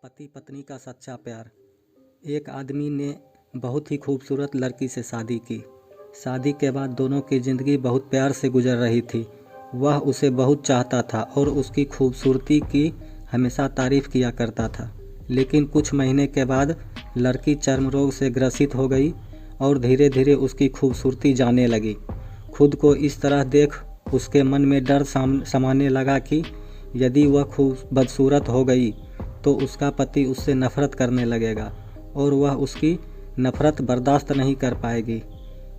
पति पत्नी का सच्चा प्यार। एक आदमी ने बहुत ही खूबसूरत लड़की से शादी की। शादी के बाद दोनों की ज़िंदगी बहुत प्यार से गुजर रही थी। वह उसे बहुत चाहता था और उसकी खूबसूरती की हमेशा तारीफ़ किया करता था। लेकिन कुछ महीने के बाद लड़की चर्म रोग से ग्रसित हो गई और धीरे धीरे उसकी खूबसूरती जाने लगी। खुद को इस तरह देख उसके मन में डर समाने लगा कि यदि वह बदसूरत हो गई तो उसका पति उससे नफ़रत करने लगेगा और वह उसकी नफ़रत बर्दाश्त नहीं कर पाएगी।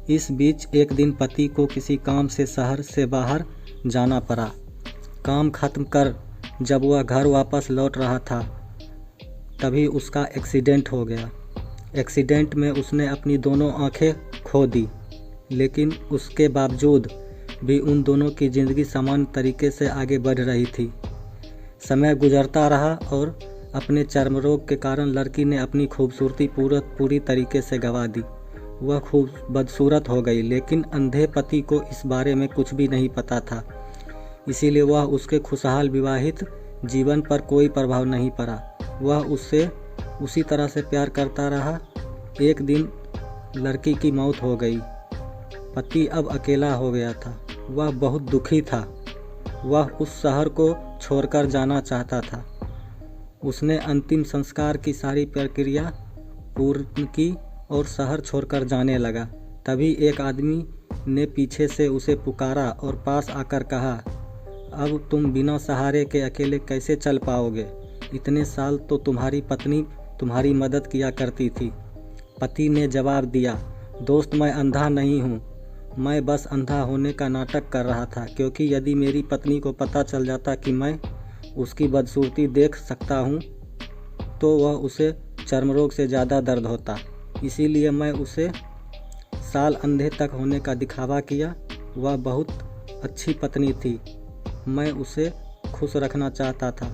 इस बीच एक दिन पति को किसी काम से शहर से बाहर जाना पड़ा। काम खत्म कर जब वह घर वापस लौट रहा था तभी उसका एक्सीडेंट हो गया। एक्सीडेंट में उसने अपनी दोनों आंखें खो दी, लेकिन उसके बावजूद भी उन दोनों की ज़िंदगी समान तरीके से आगे बढ़ रही थी। समय गुजरता रहा और अपने चर्म रोग के कारण लड़की ने अपनी खूबसूरती पूरी तरीके से गंवा दी। वह खूब बदसूरत हो गई, लेकिन अंधे पति को इस बारे में कुछ भी नहीं पता था। इसीलिए वह उसके खुशहाल विवाहित जीवन पर कोई प्रभाव नहीं पड़ा। वह उससे उसी तरह से प्यार करता रहा। एक दिन लड़की की मौत हो गई। पति अब अकेला हो गया था। वह बहुत दुखी था। वह उस शहर को छोड़कर जाना चाहता था। उसने अंतिम संस्कार की सारी प्रक्रिया पूर्ण की और शहर छोड़कर जाने लगा। तभी एक आदमी ने पीछे से उसे पुकारा और पास आकर कहा, अब तुम बिना सहारे के अकेले कैसे चल पाओगे? इतने साल तो तुम्हारी पत्नी तुम्हारी मदद किया करती थी। पति ने जवाब दिया, दोस्त मैं अंधा नहीं हूँ, मैं बस अंधा होने का नाटक कर रहा था, क्योंकि यदि मेरी पत्नी को पता चल जाता कि मैं उसकी बदसूरती देख सकता हूँ तो वह उसे चर्म रोग से ज़्यादा दर्द होता। इसीलिए मैं उसे साल अंधे तक होने का दिखावा किया। वह बहुत अच्छी पत्नी थी, मैं उसे खुश रखना चाहता था।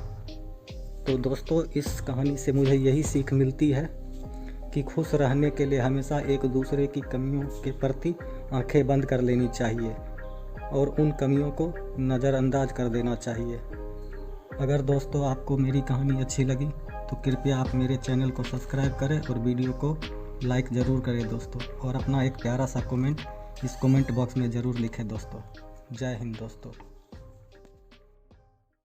तो दोस्तों, इस कहानी से मुझे यही सीख मिलती है कि खुश रहने के लिए हमेशा एक दूसरे की कमियों के प्रति आंखें बंद कर लेनी चाहिए और उन कमियों को नज़रअंदाज कर देना चाहिए। अगर दोस्तों आपको मेरी कहानी अच्छी लगी तो कृपया आप मेरे चैनल को सब्सक्राइब करें और वीडियो को लाइक ज़रूर करें दोस्तों, और अपना एक प्यारा सा कमेंट इस कमेंट बॉक्स में ज़रूर लिखें दोस्तों। जय हिंद दोस्तों।